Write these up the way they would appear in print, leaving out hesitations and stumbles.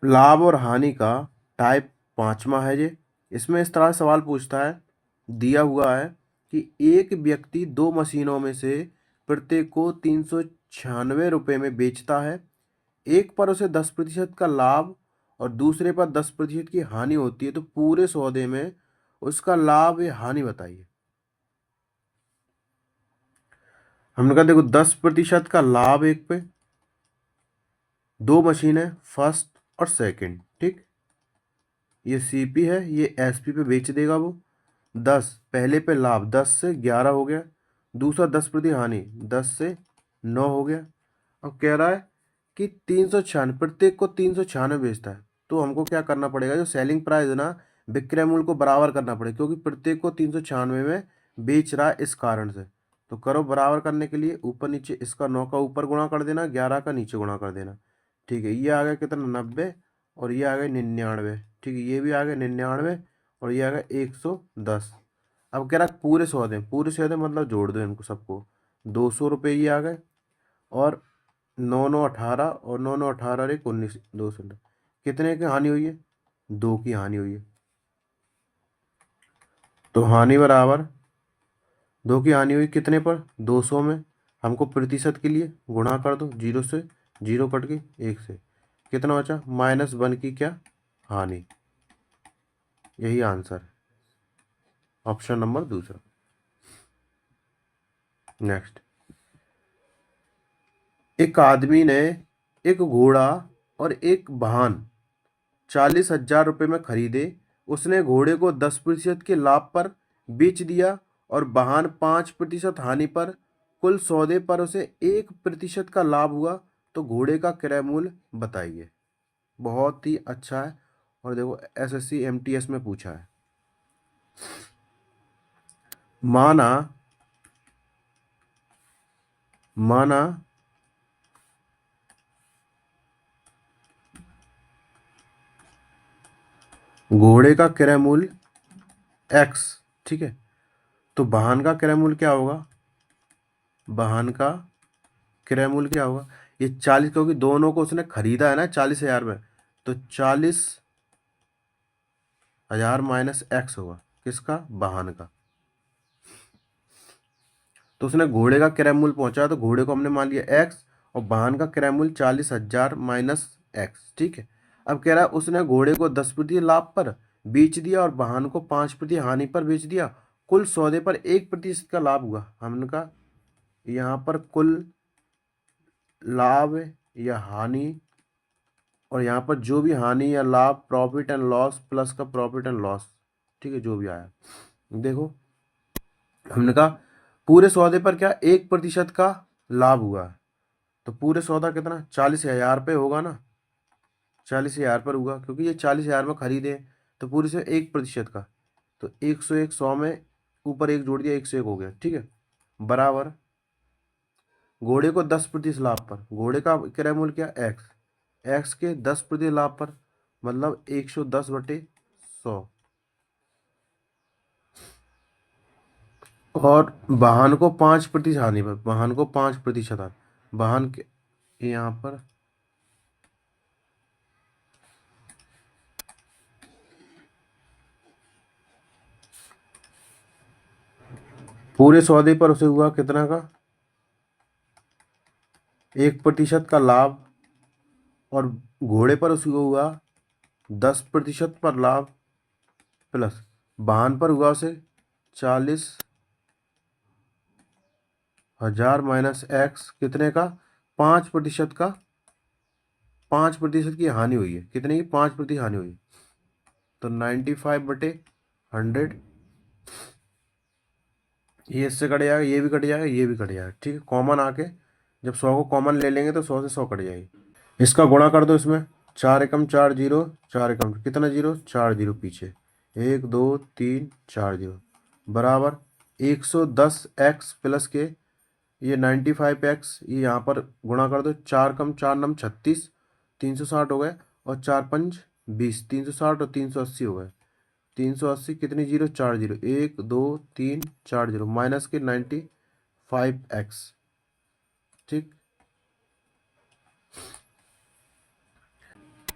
लाभ और हानि का टाइप 5वां है ये। इसमें इस तरह सवाल पूछता है, दिया हुआ है कि एक व्यक्ति दो मशीनों में से प्रत्येक को 396 रुपये में बेचता है। एक पर उसे 10% का लाभ और दूसरे पर 10% की हानि होती है, तो पूरे सौदे में उसका लाभ या हानि बताइए। हमने कहा देखो 10% का लाभ एक पे, दो मशीन है फर्स्ट और सेकंड, ठीक। ये सीपी है, ये एसपी पे बेच देगा वो। 10 पहले पे लाभ 10 से 11 हो गया, दूसरा 10% हानि 10 से 9 हो गया। अब कह रहा है कि 396 प्रत्येक को 396 बेचता है, तो हमको क्या करना पड़ेगा, जो सेलिंग प्राइस है ना विक्रय मूल्य को बराबर करना पड़ेगा, क्योंकि प्रत्येक को 396 में बेच रहा है इस कारण से। तो करो बराबर करने के लिए ऊपर नीचे, इसका 9 का ऊपर गुणा कर देना, 11 का नीचे गुणा कर देना, ठीक है। ये आ गया कितना 90 और ये आ गया 99, ठीक है। ये भी आ गया 99 और ये आ गया 110। अब कह रहा पूरे सौदे, पूरे सौदे मतलब जोड़ दो इनको सबको, 200 रुपये ये आ गए और 9 9 18 और 9 9 18 और 1 19, 200। कितने की हानि हुई है, 2 की हानि हुई है। तो हानि बराबर 2 की हानि हुई कितने पर, 200 में। हमको प्रतिशत के लिए गुणा कर दो, 0 से 0 कट के 1 से कितना बचा, -1 की क्या हानि। यही आंसर है, ऑप्शन नंबर दूसरा। नेक्स्ट, एक आदमी ने एक घोड़ा और एक वाहन 40,000 रुपये में खरीदे। उसने घोड़े को 10% के लाभ पर बेच दिया और वाहन 5% हानि पर। कुल सौदे पर उसे 1% का लाभ हुआ, तो घोड़े का क्रय मूल्य बताइए। बहुत ही अच्छा है, और देखो एसएससी एमटीएस में पूछा है। माना माना घोड़े का क्रय मूल्य x, ठीक है। तो वाहन का क्रय मूल्य क्या होगा, वाहन का क्रय मूल्य क्या होगा, ये 40, क्योंकि दोनों को उसने खरीदा है ना 40,000 में, तो 40,000 माइनस एक्स होगा किसका, वाहन का। तो उसने घोड़े का क्रय मूल्य पहुंचा, तो घोड़े को हमने मान लिया एक्स और वाहन का क्रय मूल्य 40,000 माइनस एक्स, ठीक है। अब कह रहा है उसने घोड़े को 10% लाभ पर बेच दिया और वाहन को 5% हानि पर बेच दिया। कुल सौदे पर 1% का लाभ हुआ। हमने कहा यहाँ पर कुल लाभ या हानि, और यहाँ पर जो भी हानि या लाभ, प्रॉफिट एंड लॉस प्लस का प्रॉफिट एंड लॉस, ठीक है, जो भी आया। देखो हमने कहा पूरे सौदे पर क्या 1% का लाभ हुआ है, तो पूरे सौदा कितना 40,000 पे होगा ना, 40,000 पर हुआ, क्योंकि ये 40,000 में खरीदे, तो पूरे से 1% का, तो 101 100 में ऊपर एक जोड़ दिया, 101 हो गया, ठीक है। बराबर घोड़े को 10% लाभ पर, घोड़े का क्रय मूल्य क्या एक्स, एक्स के 10% लाभ पर, मतलब 110/100। और वाहन को 5% हानि पर, वाहन को 5% हानि, वाहन के यहाँ पर पूरे सौदे पर उसे हुआ कितना का, 1% का लाभ, और घोड़े पर उसे हुआ 10% पर लाभ, प्लस वाहन पर हुआ उसे 40,000 माइनस एक्स कितने का, 5% का, 5% की हानि हुई है, कितने की 5% हानि हुई है, तो 95/100। ये इससे कट जाएगा, ये भी कट जाएगा, ये भी कट जाएगा, ठीक है। कॉमन आके जब 100 को कॉमन ले लेंगे तो 100 से 100 कट जाएगी। इसका गुणा कर दो इसमें, 4 एकम 4 जीरो, 4 एकम कितना जीरो, 4 जीरो पीछे, 1 2 3 4 जीरो, बराबर 110x प्लस के ये 95x, ये यहाँ पर गुणा कर दो, 4 कम 4 नम 36, 360 हो गए, और 4 पंच 20, 360 और 380 हो गए, 380 कितनी जीरो, 4 जीरो, 1 2 3 4 जीरो, माइनस के 95x, ठीक।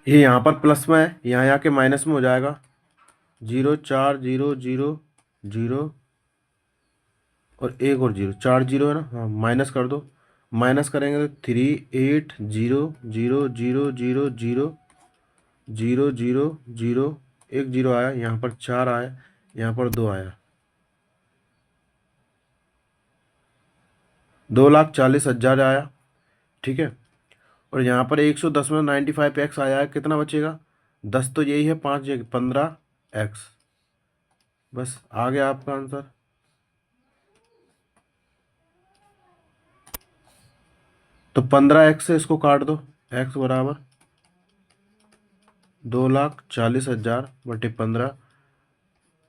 ये यहाँ पर प्लस में है, यहाँ आके माइनस में हो जाएगा। 0 4 0 0 0 और एक और 0, 4 0 है ना, हाँ माइनस कर दो। माइनस करेंगे तो 3 8 0 0 0 0 0 0 0 0, एक 0 आया, यहाँ पर 4 आया, यहाँ पर 2 आया। 2,40,000 आया, ठीक है। और यहाँ पर 110 में 95 x आया है, कितना बचेगा? 10 तो यही है, 5 15 x। बस आ गया आपका आंसर। तो 15 x से इसको काट दो, x बराबर 2,40,000 बटे 15।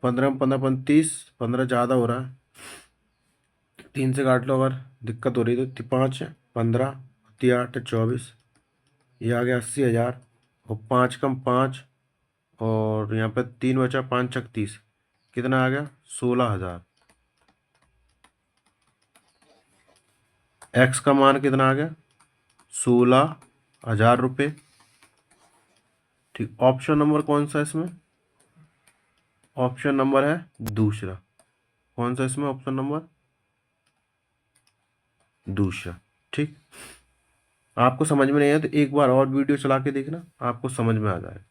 15 में 15 35, 15 ज़्यादा हो रहा है, 3 से काट लो अगर दिक्कत हो रही है तो। 5 15 8 24, ये आ गया 80,000। और 5 कम 5, और यहाँ पे 3 बचा, 5 छक 30, कितना आ गया? 16,000। एक्स का मान कितना आ गया? 16,000 रुपये। ठीक, ऑप्शन नंबर कौन सा है इसमें? ऑप्शन नंबर है दूसरा। कौन सा इसमें ऑप्शन नंबर? दूसरा। ठीक, आपको समझ में नहीं आया तो एक बार और वीडियो चला के देखना, आपको समझ में आ जाए।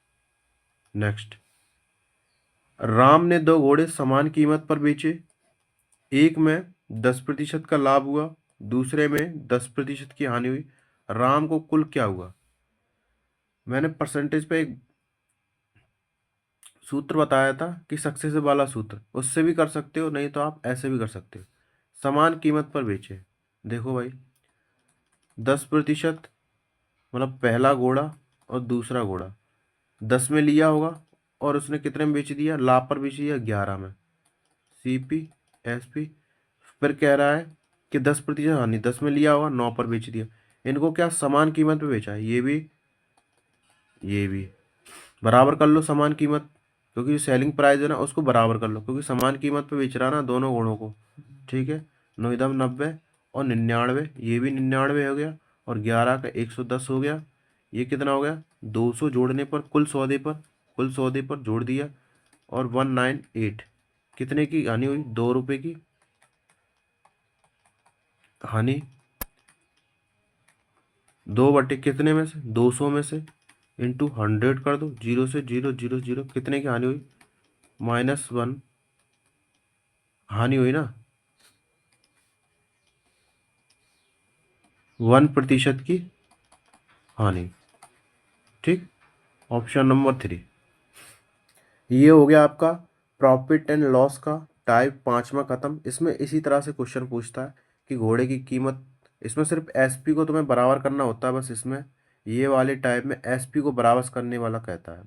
नेक्स्ट, राम ने 2 घोड़े समान कीमत पर बेचे। एक में 10% का लाभ हुआ, दूसरे में 10% की हानि हुई। राम को कुल क्या हुआ? मैंने परसेंटेज पे एक सूत्र बताया था कि सक्सेस वाला सूत्र, उससे भी कर सकते हो, नहीं तो आप ऐसे भी कर सकते हो। समान कीमत पर बेचे, देखो भाई 10%, मतलब पहला घोड़ा और दूसरा घोड़ा 10 में लिया होगा, और उसने कितने में बेच दिया? लाभ पर बेच दिया 11 में। CP SP। फिर कह रहा है कि 10% हानि, 10 में लिया होगा, 9 पर बेच दिया। इनको क्या समान कीमत पे बेचा है? ये भी बराबर कर लो समान कीमत, क्योंकि जो सेलिंग प्राइस है ना उसको बराबर कर लो, क्योंकि समान कीमत पे बेच रहा है ना दोनों घोड़ों को। ठीक है, 9 90 और 99, ये भी 99 हो गया, और 11 का 110 हो गया। ये कितना हो गया? 200 जोड़ने पर कुल सौदे पर जोड़ दिया, और 198। कितने की हानि हुई? 2 रुपये की हानि। 2 बटे कितने में से? 200 में से, इंटू 100 कर दो, 0 से 0 0 0, कितने की हानि हुई? -1 हानि हुई ना, 1% की हानि। ठीक, ऑप्शन नंबर 3। ये हो गया आपका प्रॉफिट एंड लॉस का टाइप 5वां खत्म। इसमें इसी तरह से क्वेश्चन पूछता है कि घोड़े की कीमत, इसमें सिर्फ SP को तुम्हें बराबर करना होता है बस। इसमें ये वाले टाइप में SP को बराबर करने वाला कहता है।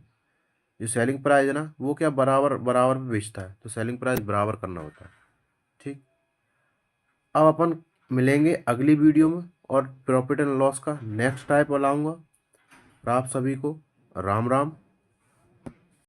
जो सेलिंग प्राइस है ना वो क्या बराबर बराबर पे बेचता है, तो सेलिंग प्राइस बराबर करना होता है। ठीक, अब अपन मिलेंगे अगली वीडियो में, और प्रॉफिट एंड लॉस का नेक्स्ट टाइप लाऊंगा। और आप सभी को राम राम।